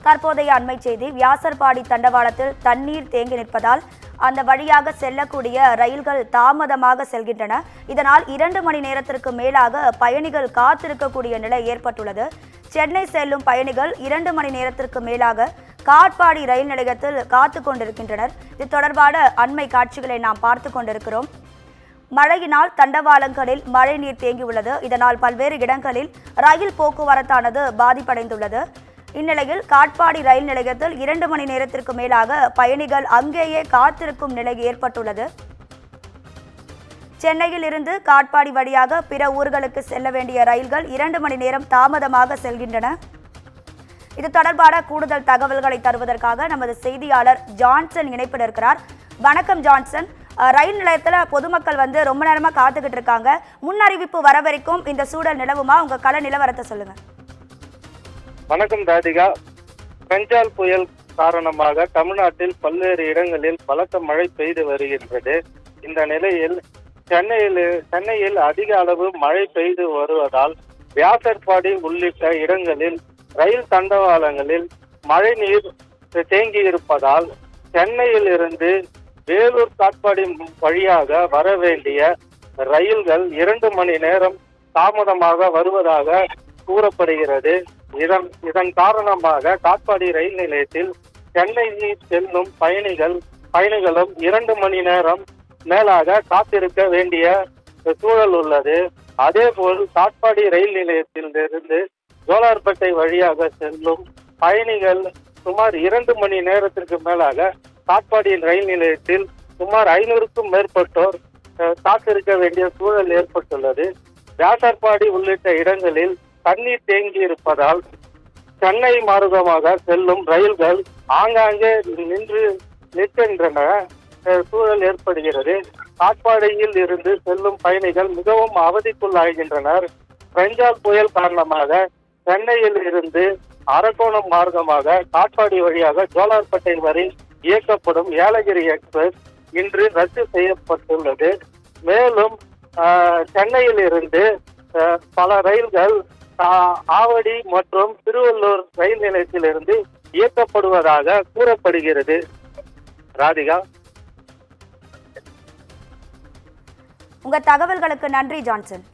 தற்போதைய அண்மை செய்தி, வியாசர்பாடி தண்டவாளத்தில் தண்ணீர் தேங்கி நிற்பதால் அந்த வழியாக செல்லக்கூடிய ரயில்கள் தாமதமாக செல்கின்றன. இதனால் 2 மணி நேரத்திற்கு மேலாக பயணிகள் காத்திருக்கக்கூடிய நிலை ஏற்பட்டுள்ளது. சென்னை செல்லும் பயணிகள் 2 மணி நேரத்திற்கு மேலாக காட்பாடி ரயில் நிலையத்தில் காத்து கொண்டிருக்கின்றனர். இது தொடர்பான அண்மை காட்சிகளை நாம் பார்த்து கொண்டிருக்கிறோம். மழையினால் தண்டவாளங்களில் மழை நீர் தேங்கியுள்ளது. இதனால் பல்வேறு இடங்களில் ரயில் போக்குவரத்தானது பாதிப்படைந்துள்ளது. இந்நிலையில் காட்பாடி ரயில் நிலையத்தில் 2 மணி நேரத்திற்கு மேலாக பயணிகள் அங்கேயே காத்திருக்கும் நிலை ஏற்பட்டுள்ளது. சென்னையில் இருந்து காட்பாடி வழியாக பிற ஊர்களுக்கு செல்ல வேண்டிய ரயில்கள் 2 மணி நேரம் தாமதமாக செல்கின்றன. இது தொடர்பான கூடுதல் தகவல்களை தருவதற்காக நமது செய்தியாளர் ஜான்சன் இணைப்பில் இருக்கிறார். வணக்கம் ஜான்சன். ரயில் நிலையத்தில் பொதுமக்கள் ரொம்ப நேரமா காத்துக்கிட்டு இருக்காங்க. முன் அறிவிப்பு வர வரைக்கும் இந்த சூழல் நிலவுமா? உங்க கள நிலவரத்தை சொல்லுங்க. வணக்கம் ராதிகா. பெஞ்சால் புயல் காரணமாக தமிழ்நாட்டில் பல்வேறு இடங்களில் பலத்த மழை பெய்து வருகின்றது. இந்த நிலையில் சென்னையில் அதிக அளவு மழை பெய்து வருவதால் வியாசர்பாடி உள்ளிட்ட இடங்களில் ரயில் தண்டவாளங்களில் மழை நீர் தேங்கி இருப்பதால் சென்னையில் இருந்து வேலூர் காட்பாடி வழியாக வர வேண்டிய ரயில்கள் 2 மணி நேரம் தாமதமாக வருவதாக கூறப்படுகிறது. இதன் காரணமாக காட்பாடி ரயில் நிலையத்தில் சென்னை செல்லும் பயணிகளும் 2 மணி நேரம் மேலாக காத்திருக்க வேண்டிய சூழல் உள்ளது. அதேபோல் காட்பாடி ரயில் நிலையத்திலிருந்து ஜோலார்பேட்டை வழியாக செல்லும் பயணிகள் சுமார் 2 மணி நேரத்திற்கு மேலாக காட்பாடி ரயில் நிலையத்தில் சுமார் 500க்கும் மேற்பட்டோர் காத்திருக்க வேண்டிய சூழல் ஏற்பட்டுள்ளது. வியாசர்பாடி உள்ளிட்ட இடங்களில் தண்ணீர் தேங்கி இருப்பதால் சென்னை மார்க்கமாக செல்லும் ரயில்கள் ஆங்காங்கே நிற்கின்றன சூழல் ஏற்படுகிறது. காட்பாடியில் இருந்து செல்லும் பயணிகள் மிகவும் அவதிக்குள்ளாகின்றனர். பெஞ்சால் புயல் காரணமாக சென்னையில் இருந்து அரக்கோணம் மார்க்கமாக காட்பாடி வழியாக ஜோலார்பேட்டை வரை இயக்கப்படும் ஏலகிரி எக்ஸ்பிரஸ் இன்று ரத்து செய்யப்பட்டுள்ளது. மேலும் சென்னையில் இருந்து பல ரயில்கள் ஆவடி மற்றும் திருவள்ளூர் ரயில் நிலையத்திலிருந்து இயக்கப்படுவதாக கூறப்படுகிறது. ராதிகா, உங்க தகவல்களுக்கு நன்றி ஜான்சன்.